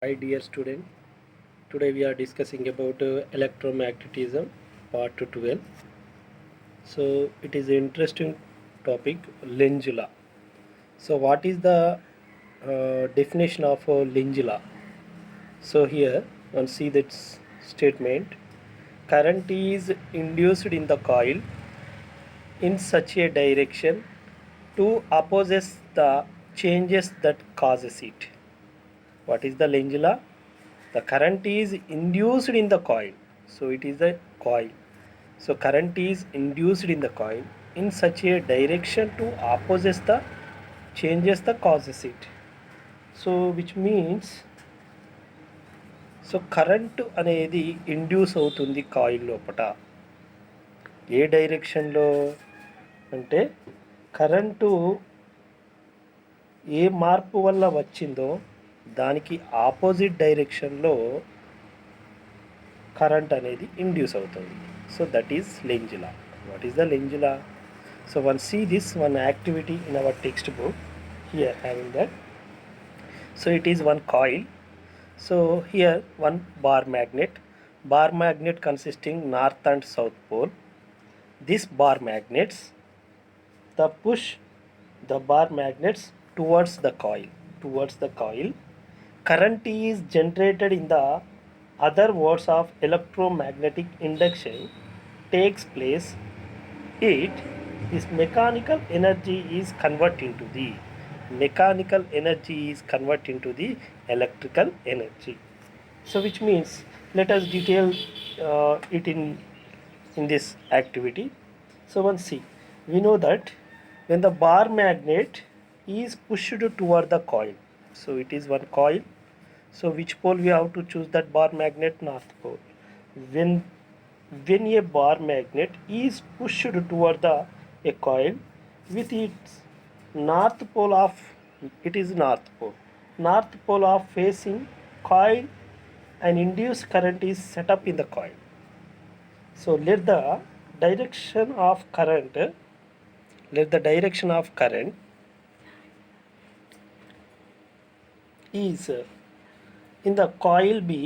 Hi dear student, today we are discussing about electromagnetism part 12. So it is an interesting topic, Lenz law. So what is the definition of Lenz law? So here one see that statement, current is induced in the coil in such a direction to opposes the changes that causes it. What is the Lenz law? The current is induced in the coil. So it is a coil. So current is induced in the coil in such a direction to opposes the changes the causes it. So which means so current అనేది induce అవుతుంది coil లోపట ఏ డైరెక్షన్లో అంటే current ఏ మార్పు వల్ల వచ్చిందో దానికి opposite డైరెక్షన్లో కరెంట్ అనేది ఇండ్యూస్ అవుతుంది. So that is Lenz law. What is the Lenz law? So one see this one activity in our textbook here having that. So it is one coil. So here one bar magnet consisting north and south pole. This bar magnets, the push the bar magnets towards the coil. Current is generated in the other words of electromagnetic induction takes place. It is mechanical energy is converted into the electrical energy. So which means let us detail it in this activity. So one see, we know that when the bar magnet is pushed toward the coil, so it is one coil. So which pole we have to choose that bar magnet? North pole. When a bar magnet is pushed toward a coil with its north pole of facing coil, an induced current is set up in the coil. So let the direction of current is in the coil be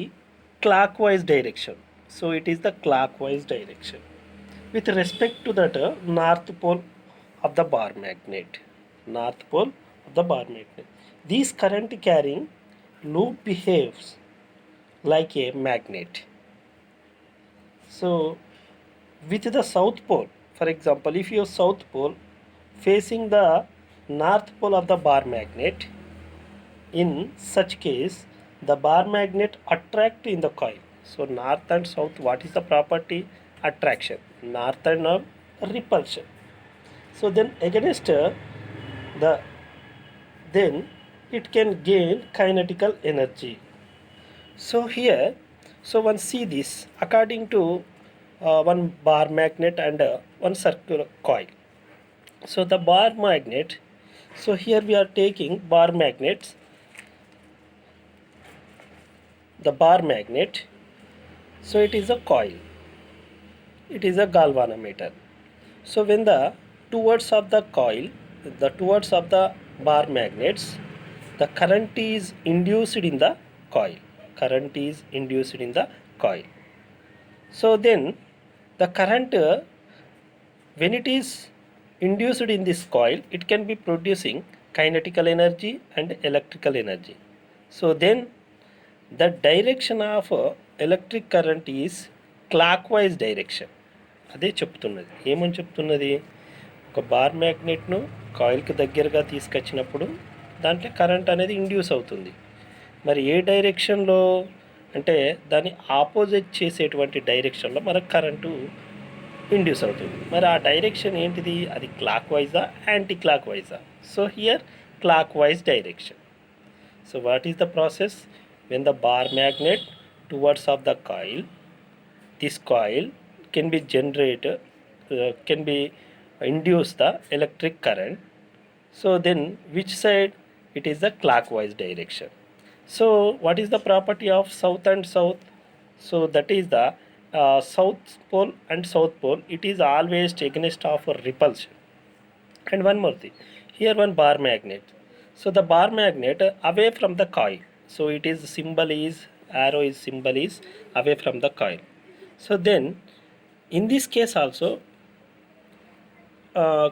clockwise direction. So it is the clockwise direction with respect to that north pole of the bar magnet. This current carrying loop behaves like a magnet. So with the south pole, for example, if your south pole facing the north pole of the bar magnet, in such case the bar magnet attract in the coil. So north and south, what is the property? Attraction. North and repulsion. So then against then it can gain kinetical energy. So here, so one see this according to one bar magnet and one circular coil. So the bar magnet, so here we are taking bar magnet, so it is a coil, it is a galvanometer. So when the towards of the bar magnets, the current is induced in the coil. So then the current when it is induced in this coil, it can be producing kinetical energy and electrical energy. So then the direction of electric current is clockwise direction. అదే చెప్తున్నది. ఏమని చెప్తున్నది? ఒక bar మ్యాగ్నెట్ను కాయిల్కి దగ్గరగా తీసుకొచ్చినప్పుడు దాంట్లో current అనేది induce అవుతుంది. మరి ఏ డైరెక్షన్లో అంటే దాన్ని ఆపోజిట్ చేసేటువంటి డైరెక్షన్లో మనకు కరెంటు ఇండ్యూస్ అవుతుంది. మరి ఆ డైరెక్షన్ ఏంటిది? అది క్లాక్ వైజా యాంటీ క్లాక్ వైజా? So here clockwise direction. So what is the process? When the bar magnet towards of the coil, this coil can be induce the electric current. So then which side? It is the clockwise direction. So what is the property of south and south? So that is the south pole and south pole, it is always against of repulsion. And one more thing, here one bar magnet. So the bar magnet away from the coil. So it is symbol is arrow is symbol is away from the coil. So then in this case also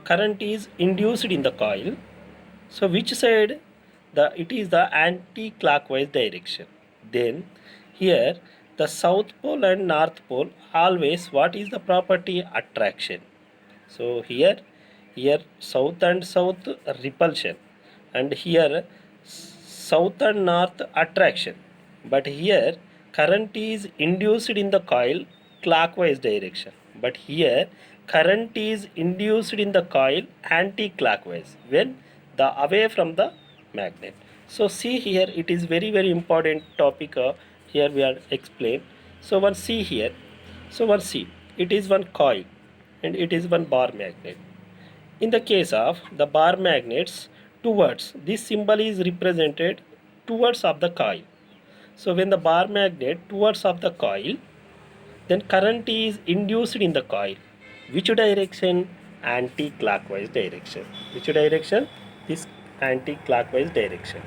current is induced in the coil. So which side? It is the anti-clockwise direction. Then here the south pole and north pole always what is the property? Attraction. So here south and south repulsion, and here south and north attraction. But here current is induced in the coil clockwise direction. But here current is induced in the coil anti-clockwise when the away from the magnet. So see here, it is very important topic. Here we are explained. So one see here. So one see, it is one coil and it is one bar magnet. In the case of the bar magnets, towards this symbol is represented towards of the coil. So when the bar magnet towards of the coil, then current is induced in the coil. Which direction? Anti-clockwise direction. Which direction? This anti-clockwise direction.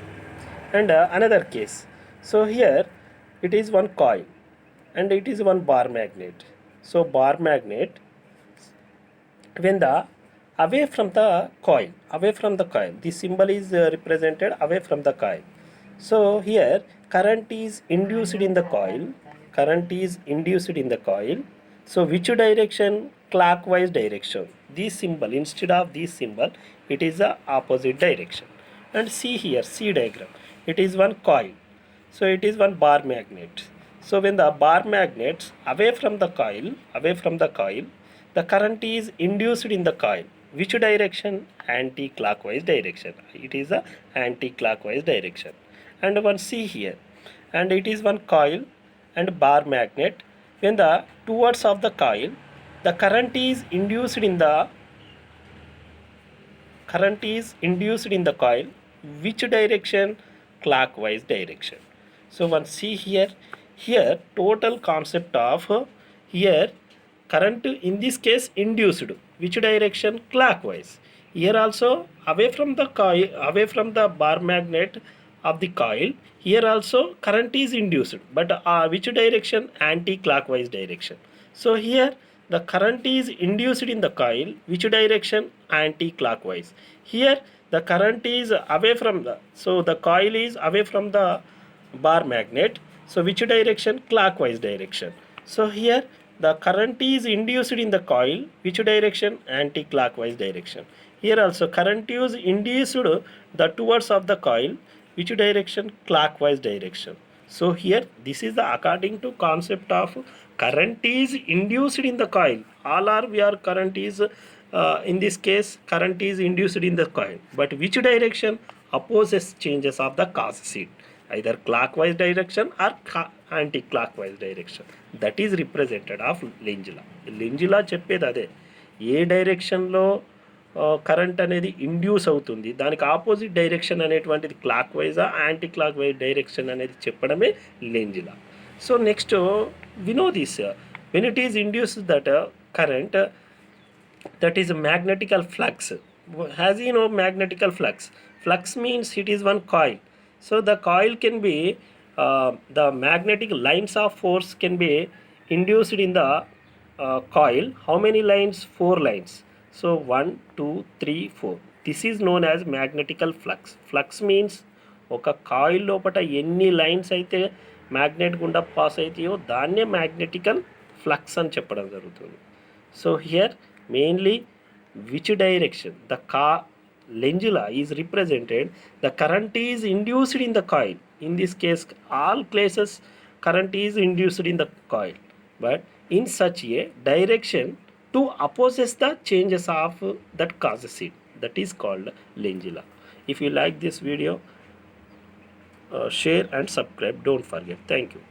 And another case. So here it is one coil and it is one bar magnet. So bar magnet, when the away from the coil, this symbol is represented away from the coil. So here current is induced in the coil. So which direction? Clockwise direction. This symbol, instead of this symbol, it is the opposite direction. And see here, see diagram, it is one coil, so it is one bar magnet. So when the bar magnets away from the coil, the current is induced in the coil. Which direction? Anti-clockwise direction. It is a anti-clockwise direction. And one see here, and it is one coil and bar magnet. When the towards of the coil, the current is induced in the coil. Which direction? Clockwise direction. So one see here, total concept of here current in this case induced. Which direction? Clockwise. Here also away from the coil, away from the bar magnet of the coil, here also current is induced, but which direction? Anti-clockwise direction. So here the current is induced in the coil. Which direction? Anti-clockwise. Here the current is away from the, so the coil is away from the bar magnet. So which direction? Clockwise direction. So here the current is induced in the coil. Which direction? Anti-clockwise direction. Here also current is induced the towards of the coil. Which direction? Clockwise direction. So here this is the according to concept of current is induced in the coil. All are we are current is in this case current is induced in the coil. But which direction? Opposes changes of the cause seed. Either clockwise direction or anti-clockwise direction. That is represented of Lenz law. Lenz law చెప్పేది అదే, ఏ డైరెక్షన్లో current అనేది induce అవుతుంది, దానికి opposite direction అనేటువంటిది క్లాక్వైజా anti clockwise direction అనేది చెప్పడమే Lenz law. So next we know this, when it is induced that current, that is a magnetical flux. As you know, magnetical flux means it is one coil. So the coil can be the magnetic lines of force can be induced in the coil. How many lines? 4 lines. So 1 2 3 4. This is known as magnetical flux. Flux means ఒక coil లోపట ఎన్ని lines అయితే magnet గుండా pass అవుతాయో దాన్నే magnetical flux అని చెప్పడం జరుగుతుంది. So here mainly which direction the Lenz law is represented, the current is induced in the coil. In this case all cases current is induced in the coil, but in such a direction to opposes the changes of that causes it. That is called Lenz law. If you like this video, share and subscribe, don't forget. Thank you.